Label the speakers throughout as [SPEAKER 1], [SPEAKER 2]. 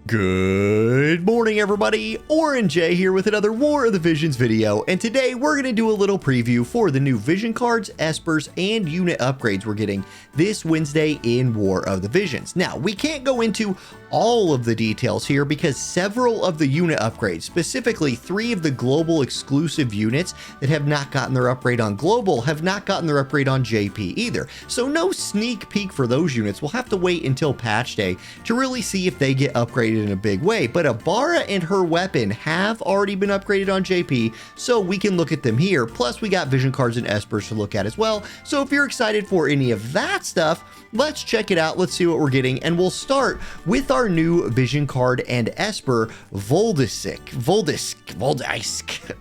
[SPEAKER 1] Good morning, everybody. Orange J here with another War of the Visions video, and today we're going to do a little preview for the new Vision cards, Espers, and unit upgrades we're getting this Wednesday in War of the Visions. Now, we can't go into all of the details here because several of the unit upgrades, specifically 3 of the global exclusive units that have not gotten their upgrade on global, have not gotten their upgrade on JP either. So no sneak peek for those units. We'll have to wait until patch day to really see if they get upgraded in a big way. But Abara and her weapon have already been upgraded on JP, so we can look at them here. Plus, we got Vision cards and Espers to look at as well. So if you're excited for any of that stuff, let's check it out. Let's see what we're getting, and we'll start with our new Vision card and Esper, Voldisk,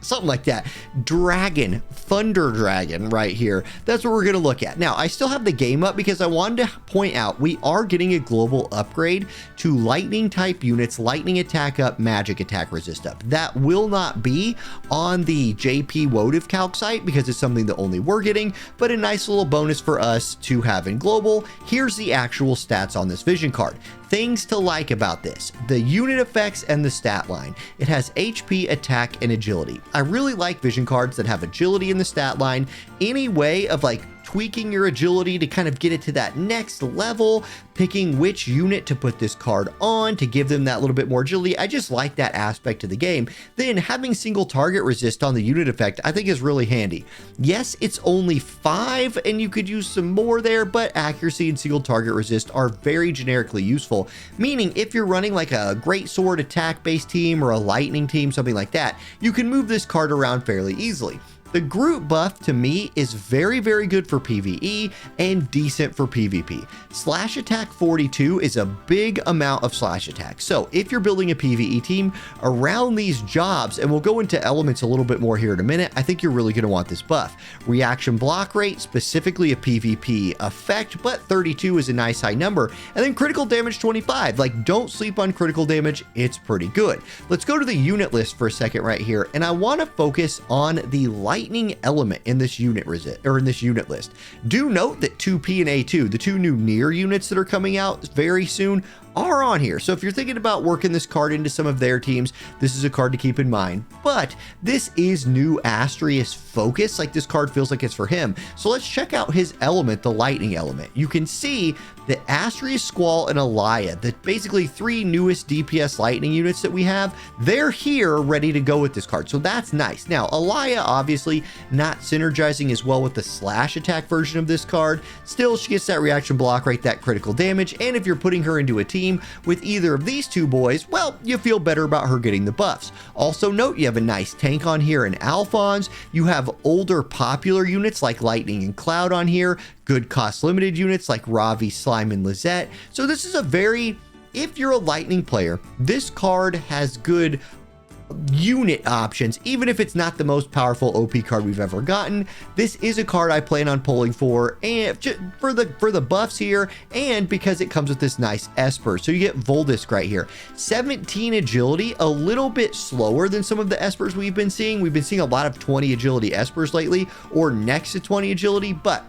[SPEAKER 1] something like that. Dragon, Thunder Dragon right here. That's what we're going to look at. Now, I still have the game up because I wanted to point out we are getting a global upgrade to lightning type units, lightning attack up, magic attack resist up. That will not be on the JP WoTV calc site because it's something that only we're getting, but a nice little bonus for us to have in global. Here's the actual stats on this Vision card. Things to like about this: the unit effects and the stat line. It has HP, attack, and agility. I really like Vision cards that have agility in the stat line. Any way of like tweaking your agility to kind of get it to that next level, picking which unit to put this card on to give them that little bit more agility. I just like that aspect of the game. Then having single target resist on the unit effect, I think is really handy. Yes, it's only 5 and you could use some more there, but accuracy and single target resist are very generically useful, meaning if you're running like a great sword attack based team or a lightning team, something like that, you can move this card around fairly easily. The group buff to me is very, very good for PvE and decent for PvP. Slash attack 42 is a big amount of slash attack. So if you're building a PvE team around these jobs, and we'll go into elements a little bit more here in a minute, I think you're really going to want this buff. Reaction block rate, specifically a PvP effect, but 32 is a nice high number. And then critical damage 25. Like, don't sleep on critical damage. It's pretty good. Let's go to the unit list for a second right here. And I want to focus on the lightning element in this unit list. Do note that 2P and A2, the 2 new near units that are coming out very soon, are on here. So if you're thinking about working this card into some of their teams, this is a card to keep in mind. But this is new Astrius focus. Like, this card feels like it's for him. So let's check out his element, the lightning element. You can see that Astrius, Squall, and Alaya, the basically 3 newest DPS lightning units that we have, they're here ready to go with this card. So that's nice. Now, Alaya obviously not synergizing as well with the slash attack version of this card. Still, she gets that reaction block rate, that critical damage, and if you're putting her into a team with either of these 2 boys, well, you feel better about her getting the buffs. Also note, you have a nice tank on here in Alphonse. You have older popular units like Lightning and Cloud on here, good cost limited units like Ravi, Slime, and Lizette. So this is a very, if you're a Lightning player, this card has good unit options. Even if it's not the most powerful OP card we've ever gotten, this is a card I plan on pulling for, and for the buffs here, and because it comes with this nice Esper. So you get Voldisk right here. 17 agility, a little bit slower than some of the Espers we've been seeing. We've been seeing a lot of 20 agility Espers lately, or next to 20 agility, but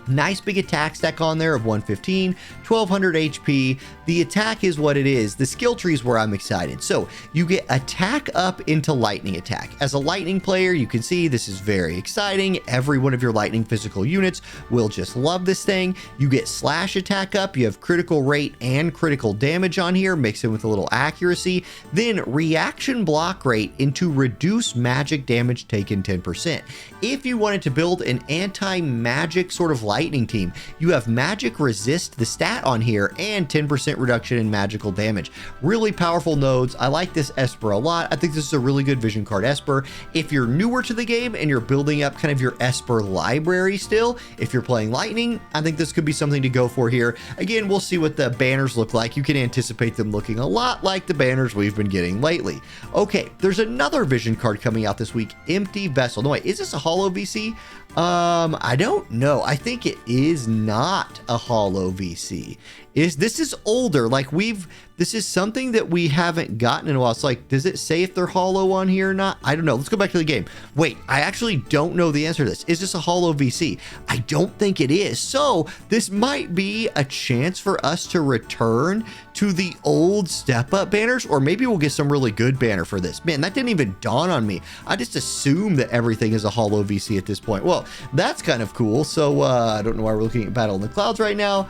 [SPEAKER 1] nice big attack stack on there of 115, 1200 HP. The attack is what it is. The skill tree is where I'm excited. So you get attack up into lightning attack. As a lightning player, you can see this is very exciting. Every one of your lightning physical units will just love this thing. You get slash attack up. You have critical rate and critical damage on here, mixed in with a little accuracy. Then reaction block rate into reduce magic damage taken 10%. If you wanted to build an anti-magic sort of lightning team, you have magic resist, the stat on here, and 10% reduction in magical damage. Really powerful nodes. I like this Esper a lot. I think this is a really good Vision card Esper. If you're newer to the game and you're building up kind of your Esper library still, if you're playing lightning, I think this could be something to go for here. Again, we'll see what the banners look like. You can anticipate them looking a lot like the banners we've been getting lately. Okay, there's another Vision card coming out this week, Empty Vessel. No, wait, is this a holo VC? I don't know. I think it is not a holo VC. this is older. Like this is something that we haven't gotten in a while. It's like, does it say if they're holo on here or not? I don't know. Let's go back to the game. Wait, I actually don't know the answer to this. Is this a holo VC? I don't think it is. So this might be a chance for us to return to the old step up banners, or maybe we'll get some really good banner for this. Man, that didn't even dawn on me. I just assumed that everything is a holo VC at this point. Well, that's kind of cool. So I don't know why we're looking at Battle in the Clouds right now.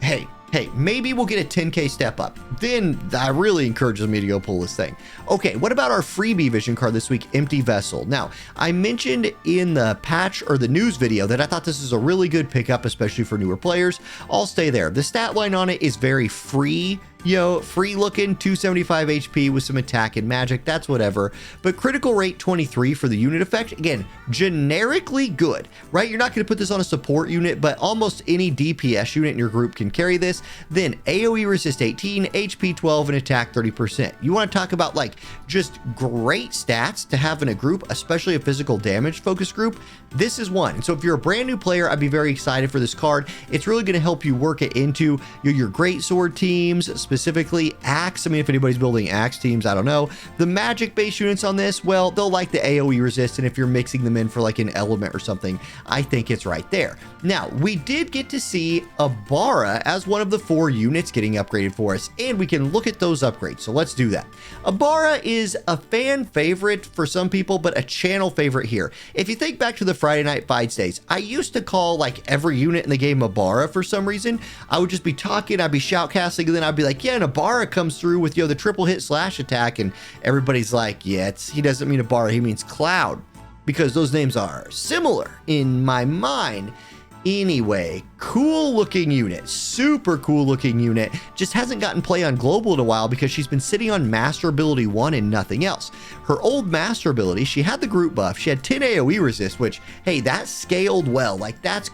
[SPEAKER 1] Hey, maybe we'll get a 10K step up. Then that really encourages me to go pull this thing. Okay, what about our Freebie Vision card this week, Empty Vessel? Now, I mentioned in the patch or the news video that I thought this is a really good pickup, especially for newer players. I'll stay there. The stat line on it is very free. Free looking, 275 HP with some attack and magic, that's whatever. But critical rate 23 for the unit effect. Again, generically good, right? You're not going to put this on a support unit, but almost any DPS unit in your group can carry this. Then AoE resist 18, HP 12, and attack 30%. You want to talk about like just great stats to have in a group, especially a physical damage focused group. This is one. And so if you're a brand new player, I'd be very excited for this card. It's really going to help you work it into your greatsword teams, specifically Axe. I mean, if anybody's building Axe teams, I don't know. The magic base units on this, well, they'll like the AoE resist, and if you're mixing them in for like an element or something, I think it's right there. Now, we did get to see Abara as one of the 4 units getting upgraded for us, and we can look at those upgrades. So let's do that. Abara is a fan favorite for some people, but a channel favorite here. If you think back to the Friday Night Fights days, I used to call like every unit in the game Abara for some reason. I would just be talking, I'd be shoutcasting, and then I'd be like, yeah, and Abara comes through with, the triple hit slash attack, and everybody's like, yeah, he doesn't mean Abara, he means Cloud, because those names are similar in my mind. Anyway, cool looking unit, super cool looking unit, just hasn't gotten play on global in a while because she's been sitting on master ability 1 and nothing else. Her old master ability, she had the group buff, she had 10 AoE resist, which, hey, that scaled well, like that's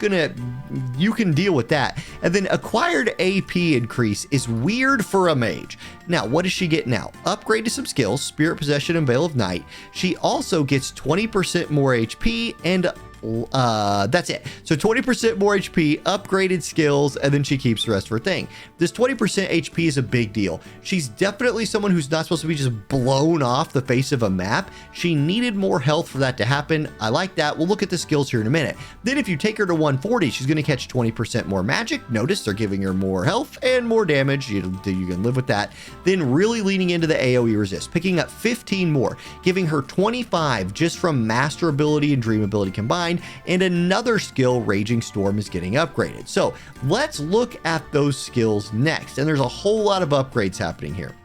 [SPEAKER 1] you can deal with that. And then acquired AP increase is weird for a mage. Now, what does she get now? Upgrade to some skills, Spirit Possession and Veil of Night. She also gets 20% more HP and that's it. So 20% more HP, upgraded skills, and then she keeps the rest of her thing. This 20% HP is a big deal. She's definitely someone who's not supposed to be just blown off the face of a map. She needed more health for that to happen. I like that. We'll look at the skills here in a minute. Then if you take her to 140, she's going to catch 20% more magic. Notice they're giving her more health and more damage. You can live with that. Then really leaning into the AoE resist, picking up 15 more, giving her 25 just from master ability and dream ability combined. And another skill, Raging Storm, is getting upgraded. So let's look at those skills next. And there's a whole lot of upgrades happening here.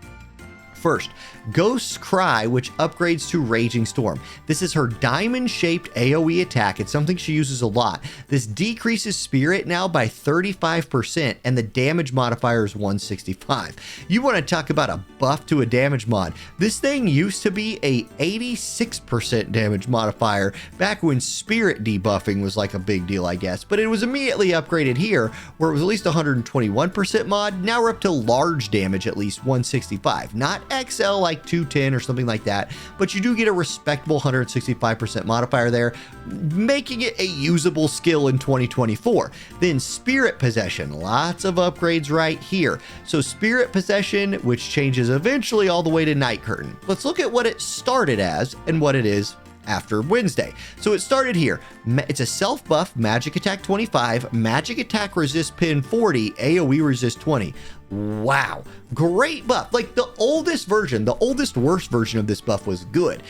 [SPEAKER 1] First, Ghost's Cry, which upgrades to Raging Storm. This is her diamond-shaped AoE attack. It's something she uses a lot. This decreases spirit now by 35%, and the damage modifier is 165. You want to talk about a buff to a damage mod. This thing used to be a 86% damage modifier back when spirit debuffing was like a big deal, I guess, but it was immediately upgraded here, where it was at least 121% mod. Now we're up to large damage, at least 165. Not XL like 210 or something like that, but you do get a respectable 165% modifier there, making it a usable skill in 2024. Then Spirit Possession, lots of upgrades right here. So Spirit Possession, which changes eventually all the way to Night Curtain. Let's look at what it started as and what it is after Wednesday. So it started here. It's a self buff, magic attack 25, magic attack resist pin 40, AoE resist 20. Wow, great buff. Like the oldest version, the oldest worst version of this buff was good.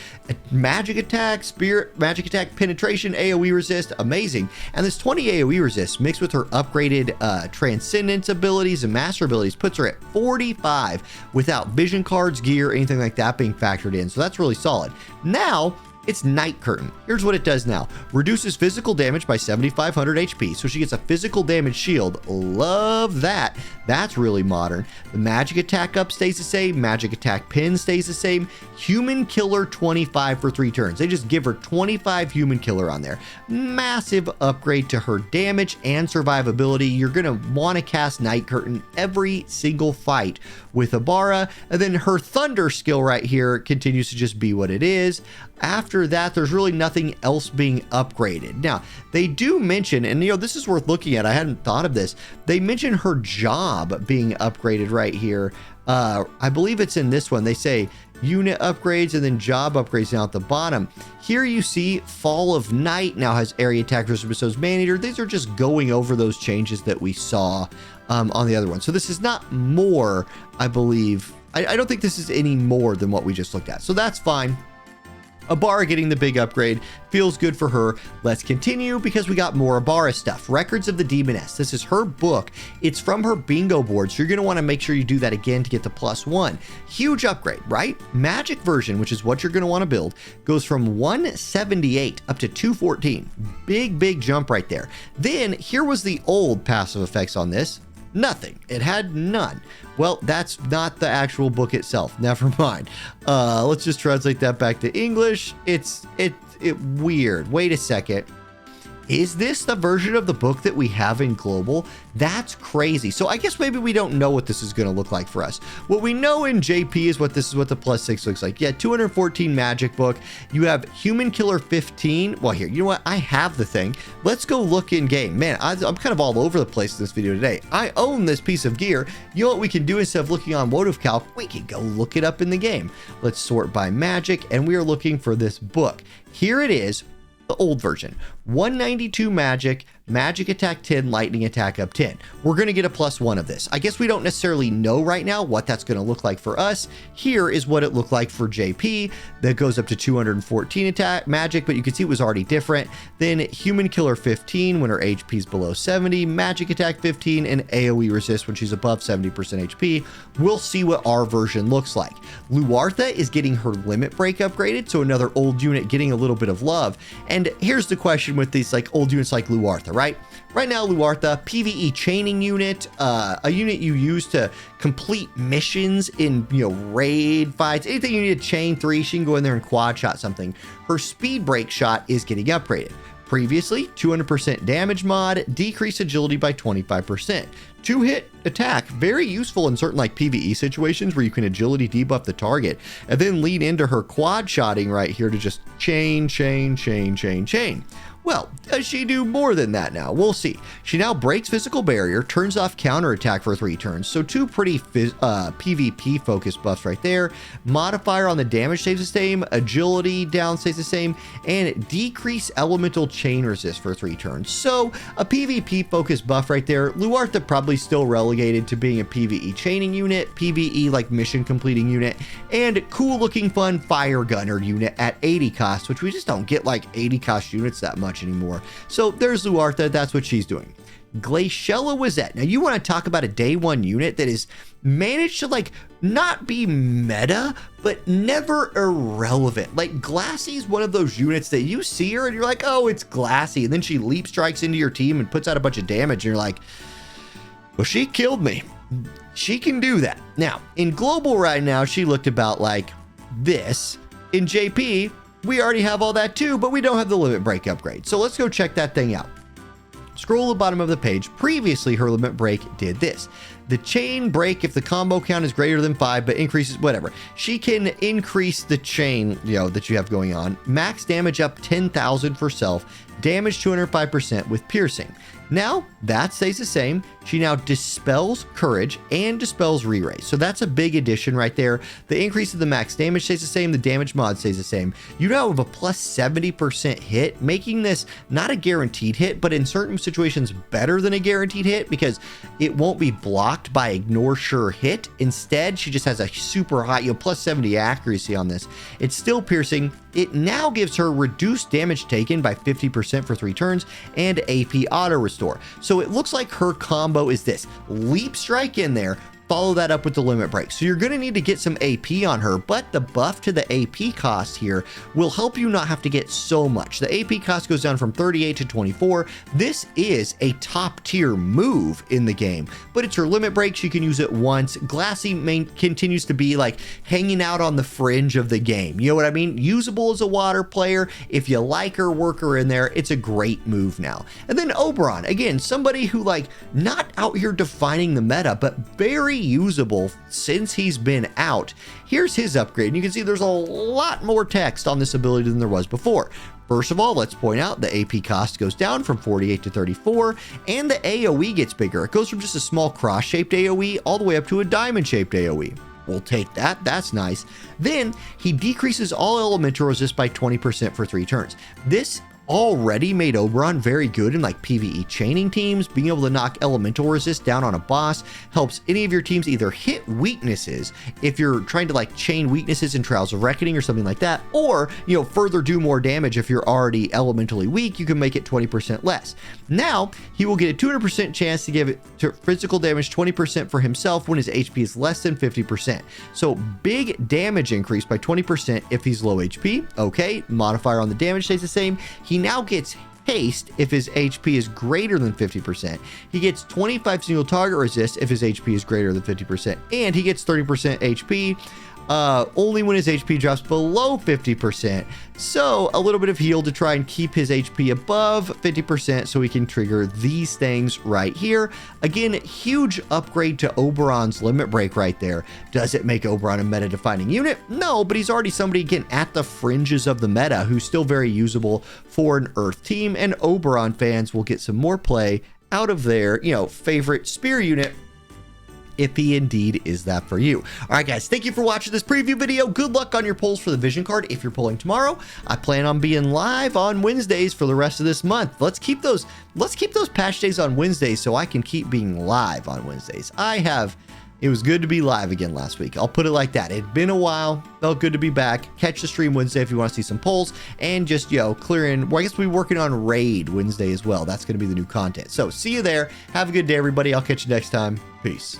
[SPEAKER 1] Magic attack, spirit, magic attack, penetration, AoE resist, amazing. And this 20 AoE resist mixed with her upgraded transcendence abilities and master abilities puts her at 45 without vision cards, gear, anything like that being factored in. So that's really solid. Now, it's Night Curtain. Here's what it does now. Reduces physical damage by 7,500 HP. So she gets a physical damage shield. Love that. That's really modern. The magic attack up stays the same. Magic attack pin stays the same. Human killer 25 for 3 turns. They just give her 25 human killer on there. Massive upgrade to her damage and survivability. You're going to want to cast Night Curtain every single fight with Abara. And then her thunder skill right here continues to just be what it is. After after that, there's really nothing else being upgraded. Now, they do mention, and this is worth looking at. I hadn't thought of this. They mention her job being upgraded right here. I believe it's in this one. They say unit upgrades and then job upgrades down at the bottom. Here you see Fall of Night now has area attack versus bestows man-eater. These are just going over those changes that we saw on the other one. So this is not more, I believe. I don't think this is any more than what we just looked at. So that's fine. Abara getting the big upgrade feels good for her. Let's continue because we got more Abara stuff. Records of the Demoness. This is her book. It's from her bingo board, so you're going to want to make sure you do that again to get the +1. Huge upgrade, right? Magic version, which is what you're going to want to build, goes from 178 up to 214. Big jump right there. Then here was the old passive effects on this. Nothing. It had none. Well, that's not the actual book itself. Never mind. Let's just translate that back to English. It's weird. Wait a second. Is this the version of the book that we have in global? That's crazy. So I guess maybe we don't know what this is going to look like for us. What we know in JP is what this is, what the +6 looks like. Yeah, 214 magic book. You have Human Killer 15. Well, here, you know what? I have the thing. Let's go look in game. Man, I'm kind of all over the place in this video today. I own this piece of gear. You know what we can do instead of looking on WoTV Calc? We can go look it up in the game. Let's sort by magic, and we are looking for this book. Here it is. The old version, 192 magic attack 10, lightning attack up 10. We're going to get a +1 of this. I guess we don't necessarily know right now what that's going to look like for us. Here is what it looked like for JP. That goes up to 214 attack magic, but you can see it was already different. Then Human Killer 15 when her HP is below 70, magic attack 15, and AoE resist when she's above 70% HP. We'll see what our version looks like. Luara is getting her limit break upgraded, so another old unit getting a little bit of love. And here's the question with these like old units like Luara, right? Right now, Luara, PvE chaining unit, a unit you use to complete missions in, raid fights, anything you need to chain 3, she can go in there and quad shot something. Her speed break shot is getting upgraded. Previously, 200% damage mod, decrease agility by 25%. 2-hit attack, very useful in certain like PvE situations where you can agility debuff the target, and then lean into her quad shotting right here to just chain. Well, does she do more than that now? We'll see. She now breaks physical barrier, turns off counterattack for 3 turns. So 2 pretty PvP focused buffs right there. Modifier on the damage stays the same, agility down stays the same, and decrease elemental chain resist for 3 turns. So a PvP focused buff right there. Luara probably still relegated to being a PvE chaining unit, PvE like mission completing unit, and cool looking fun fire gunner unit at 80 cost, which we just don't get like 80 cost units that much anymore. So there's Luara, that's what she's doing. Glacial Wasp. Now you want to talk about a day 1 unit that is managed to like not be meta, but never irrelevant. Like Glassy's one of those units that you see her and you're like, oh, it's Glassy. And then she leap strikes into your team and puts out a bunch of damage. And you're like, well, she killed me. She can do that. Now, in global right now, she looked about like this. In JP, we already have all that too, but we don't have the limit break upgrade. So let's go check that thing out. Scroll to the bottom of the page. Previously, her limit break did this. The chain break if the combo count is greater than 5, but increases, whatever. She can increase the chain, that you have going on. Max damage up 10,000 for self. Damage 205% with piercing. Now, that stays the same. She now dispels courage and dispels re-raise. So that's a big addition right there. The increase of the max damage stays the same. The damage mod stays the same. You now have a plus 70% hit, making this not a guaranteed hit, but in certain situations better than a guaranteed hit because it won't be blocked by ignore sure hit. Instead, she just has a super high, plus 70 accuracy on this. It's still piercing. It now gives her reduced damage taken by 50% for 3 turns and AP auto restore. So it looks like her combo is this: leap strike in there, follow that up with the limit break. So you're going to need to get some AP on her, but the buff to the AP cost here will help you not have to get so much. The AP cost goes down from 38 to 24. This is a top tier move in the game, but it's her limit break. She can use it once. Glassy continues to be like hanging out on the fringe of the game. You know what I mean? Usable as a water player. If you like her, work her in there. It's a great move now. And then Oberon, again, somebody who like not out here defining the meta, but very usable since he's been out. Here's his upgrade, and you can see there's a lot more text on this ability than there was before. First of all, let's point out the AP cost goes down from 48 to 34, and the AoE gets bigger. It goes from just a small cross-shaped AoE all the way up to a diamond-shaped AoE. We'll take that. That's nice. Then he decreases all elemental resist by 20% for 3 turns. This already made Oberon very good in like PvE chaining teams. Being able to knock elemental resist down on a boss helps any of your teams either hit weaknesses if you're trying to like chain weaknesses in Trials of Reckoning or something like that, or, you know, further do more damage if you're already elementally weak. You can make it 20% less. Now he will get a 200% chance to give it to physical damage 20% for himself when his HP is less than 50%. So big damage increase by 20% if he's low HP. Okay, modifier on the damage stays the same. He now gets haste if his HP is greater than 50%. He gets 25 single target resist if his HP is greater than 50%. And he gets 30% HP only when his HP drops below 50%. So a little bit of heal to try and keep his HP above 50% so we can trigger these things right here. Again, huge upgrade to Oberon's limit break right there. Does it make Oberon a meta defining unit? No, but he's already somebody again at the fringes of the meta who's still very usable for an Earth team, and Oberon fans will get some more play out of their, you know, favorite spear unit, if he indeed is that for you. All right, guys, thank you for watching this preview video. Good luck on your polls for the vision card if you're pulling tomorrow. I plan on being live on Wednesdays for the rest of this month. Let's keep those patch days on Wednesdays so I can keep being live on Wednesdays. It was good to be live again last week. I'll put it like that. It'd been a while. Felt good to be back. Catch the stream Wednesday if you want to see some polls, and just, you know, clearing. Well, I guess we'll be working on Raid Wednesday as well. That's going to be the new content. So see you there. Have a good day, everybody. I'll catch you next time. Peace.